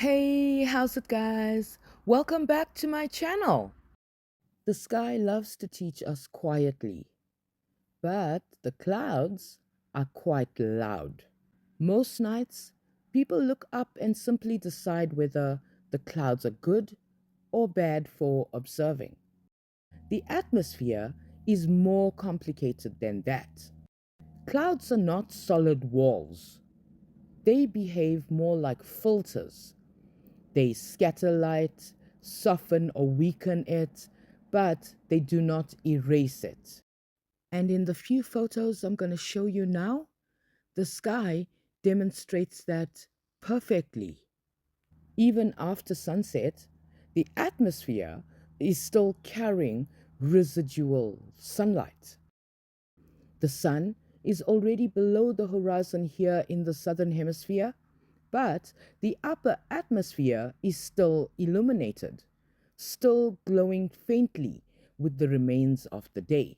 Hey, how's it, guys? Welcome back to my channel. The sky loves to teach us quietly, but the clouds are quite loud. Most nights, people look up and simply decide whether the clouds are good or bad for observing. The atmosphere is more complicated than that. Clouds are not solid walls, they behave more like filters. They scatter light, soften or weaken it, but they do not erase it. And in the few photos I'm going to show you now, the sky demonstrates that perfectly. Even after sunset, the atmosphere is still carrying residual sunlight. The sun is already below the horizon here in the southern hemisphere, but the upper atmosphere is still illuminated, still glowing faintly with the remains of the day.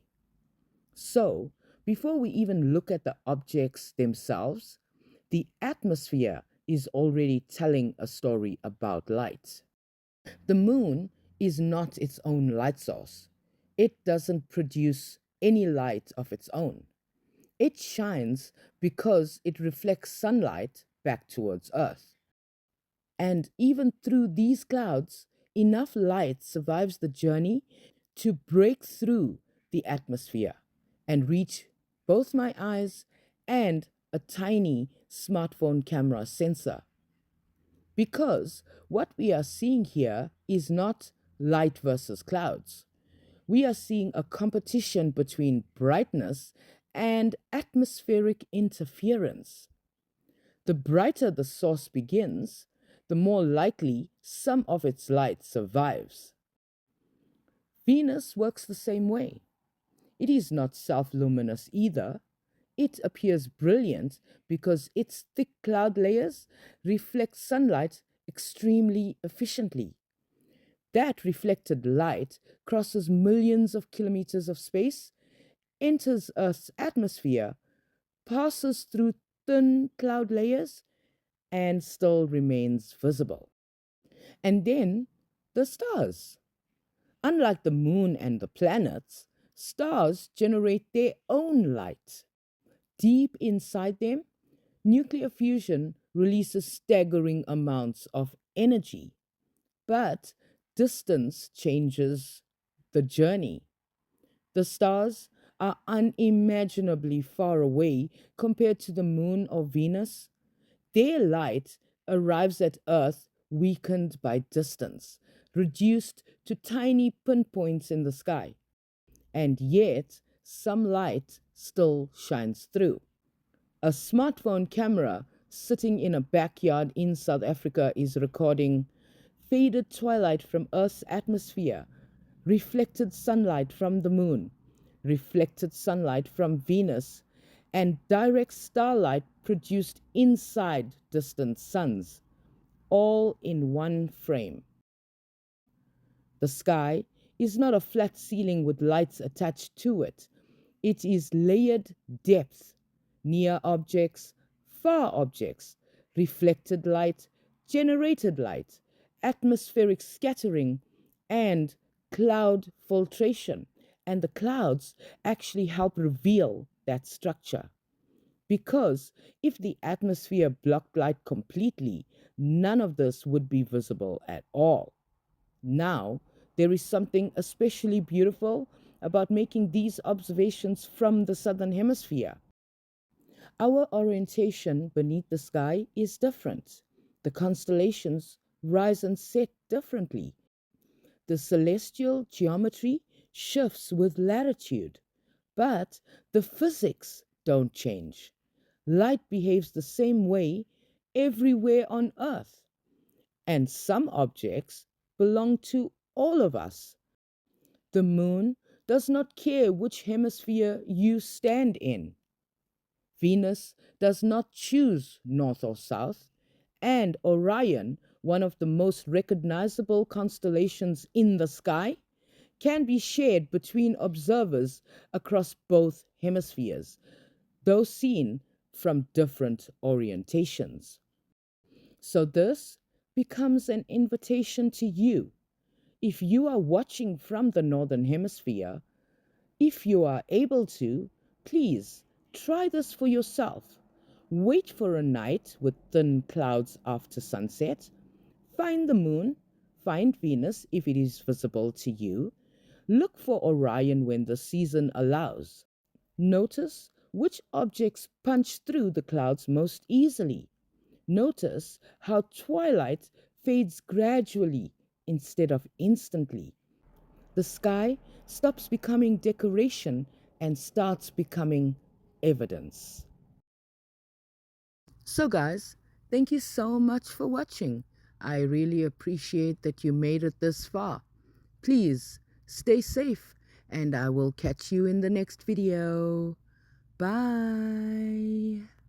So, before we even look at the objects themselves, the atmosphere is already telling a story about light. The moon is not its own light source. It doesn't produce any light of its own. It shines because it reflects sunlight back towards Earth. And even through these clouds, enough light survives the journey to break through the atmosphere and reach both my eyes and a tiny smartphone camera sensor. Because what we are seeing here is not light versus clouds. We are seeing a competition between brightness and atmospheric interference. The brighter the source begins, the more likely some of its light survives. Venus works the same way. It is not self luminous either. It appears brilliant because its thick cloud layers reflect sunlight extremely efficiently. That reflected light crosses millions of kilometers of space, enters Earth's atmosphere, passes through thin cloud layers, and still remains visible. And then the stars. Unlike the moon and the planets, stars generate their own light. Deep inside them, nuclear fusion releases staggering amounts of energy, but distance changes the journey. The stars are unimaginably far away compared to the moon or Venus. Their light arrives at Earth weakened by distance, reduced to tiny pinpoints in the sky, and yet some light still shines through. A smartphone camera sitting in a backyard in South Africa is recording faded twilight from Earth's atmosphere, reflected sunlight from the moon, reflected sunlight from Venus, and direct starlight produced inside distant suns, all in one frame. The sky is not a flat ceiling with lights attached to it. It is layered depth, near objects, far objects, reflected light, generated light, atmospheric scattering, and cloud filtration. And the clouds actually help reveal that structure. Because if the atmosphere blocked light completely, none of this would be visible at all. Now, there is something especially beautiful about making these observations from the southern hemisphere. Our orientation beneath the sky is different. The constellations rise and set differently. The celestial geometry shifts with latitude, but the physics don't change. Light behaves the same way everywhere on Earth, and some objects belong to all of us. The moon does not care which hemisphere you stand in. Venus does not choose north or south, and Orion, one of the most recognizable constellations in the sky, can be shared between observers across both hemispheres, though seen from different orientations. So, this becomes an invitation to you. If you are watching from the Northern Hemisphere, if you are able to, please try this for yourself. Wait for a night with thin clouds after sunset. Find the moon, find Venus if it is visible to you. Look for Orion when the season allows. Notice which objects punch through the clouds most easily. Notice how twilight fades gradually instead of instantly. The sky stops becoming decoration and starts becoming evidence. So, guys, thank you so much for watching. I really appreciate that you made it this far. Please stay safe, and I will catch you in the next video. Bye.